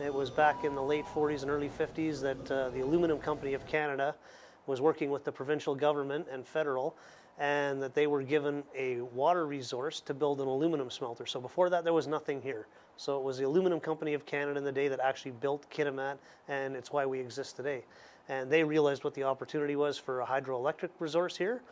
It was back in the late 40s and early 50s that the Aluminum Company of Canada was working with the provincial government and federal, and that they were given a water resource to build an aluminum smelter. So before that, there was nothing here. So it was the Aluminum Company of Canada in the day that actually built Kitimat, and it's why we exist today. And they realized what the opportunity was for a hydroelectric resource here,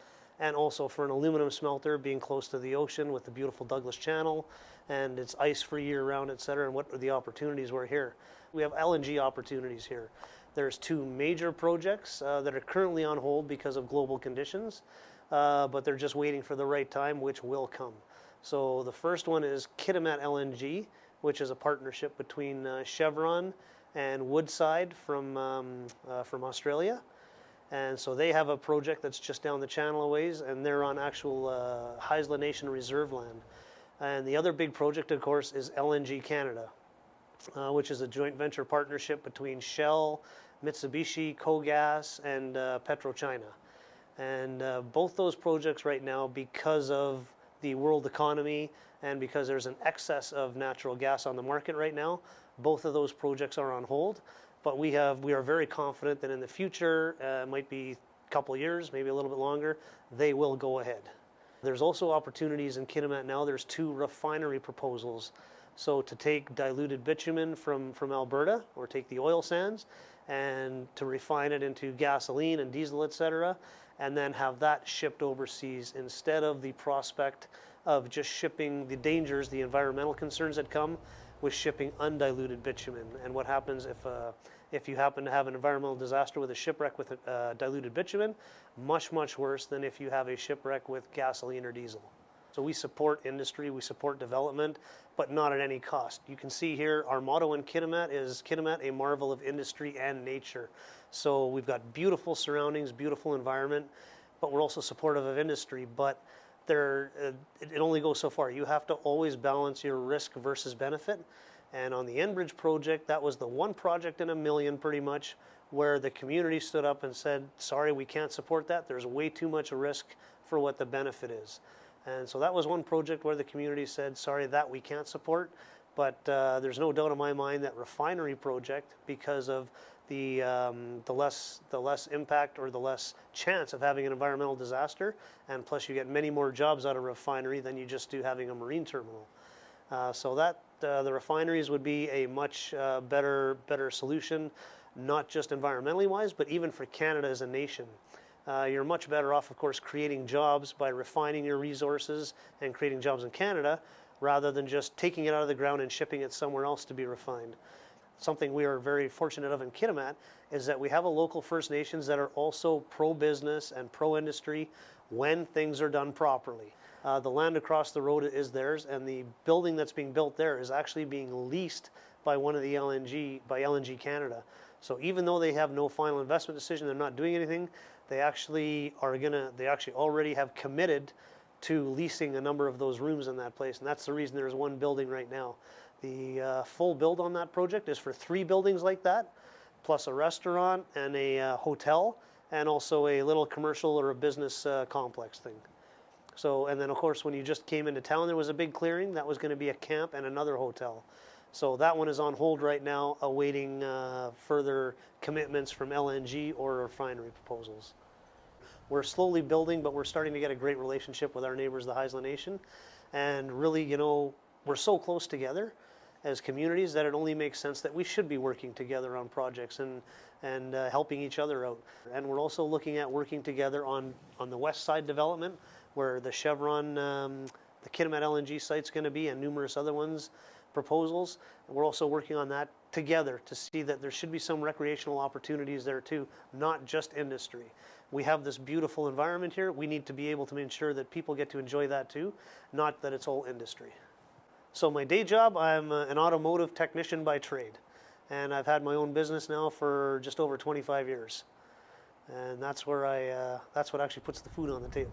and also for an aluminum smelter being close to the ocean with the beautiful Douglas Channel, and it's ice-free year-round, et cetera, and what the opportunities were here. We have LNG opportunities here. There's two major projects that are currently on hold because of global conditions, but they're just waiting for the right time, which will come. So the first one is Kitimat LNG, which is a partnership between Chevron and Woodside from Australia. And so they have a project that's just down the channel a ways, and they're on actual Haisla Nation reserve land. And the other big project, of course, is LNG Canada, which is a joint venture partnership between Shell, Mitsubishi, KOGAS, and PetroChina. And both those projects right now, because of the world economy and because there's an excess of natural gas on the market right now, both of those projects are on hold. But we are very confident that in the future, might be a couple of years, maybe a little bit longer, they will go ahead. There's also opportunities in Kitimat now. There's two refinery proposals. So to take diluted bitumen from Alberta, or take the oil sands, and to refine it into gasoline and diesel, et cetera, and then have that shipped overseas instead of the prospect of just shipping the dangers, the environmental concerns that come with shipping undiluted bitumen. And what happens if you happen to have an environmental disaster with a shipwreck with diluted bitumen? Much, much worse than if you have a shipwreck with gasoline or diesel. So we support industry, we support development, but not at any cost. You can see here our motto in Kitimat is Kitimat, a marvel of industry and nature. So we've got beautiful surroundings, beautiful environment, but we're also supportive of industry. But it only goes so far. You have to always balance your risk versus benefit. And on the Enbridge project, that was the one project in a million pretty much where the community stood up and said, sorry, we can't support that. There's way too much risk for what the benefit is. And so that was one project where the community said, sorry, that we can't support. But there's no doubt in my mind that refinery project, because of the less impact or the less chance of having an environmental disaster, and plus you get many more jobs out of refinery than you just do having a marine terminal. So that the refineries would be a much better solution, not just environmentally wise, but even for Canada as a nation. You're much better off, of course, creating jobs by refining your resources and creating jobs in Canada, rather than just taking it out of the ground and shipping it somewhere else to be refined. Something we are very fortunate of in Kitimat is that we have a local First Nations that are also pro-business and pro-industry when things are done properly. The land across the road is theirs, and the building that's being built there is actually being leased by one of the LNG Canada. So even though they have no final investment decision, they're not doing anything, they actually already have committed to leasing a number of those rooms in that place, and that's the reason there's one building right now. The full build on that project is for 3 buildings like that, plus a restaurant and a hotel, and also a little commercial or a business complex thing. So, and then of course when you just came into town, there was a big clearing that was going to be a camp and another hotel. So that one is on hold right now, awaiting further commitments from LNG or refinery proposals. We're slowly building, but we're starting to get a great relationship with our neighbors, the Haisla Nation. And really, you know, we're so close together as communities that it only makes sense that we should be working together on projects and helping each other out. And we're also looking at working together on the west side development, where the Chevron, the Kitimat LNG site's going to be, and numerous other ones, proposals. And we're also working on that together to see that there should be some recreational opportunities there too, not just industry. We have this beautiful environment here. We need to be able to ensure that people get to enjoy that too, not that it's all industry. So my day job, I'm an automotive technician by trade. And I've had my own business now for just over 25 years. And that's what actually puts the food on the table.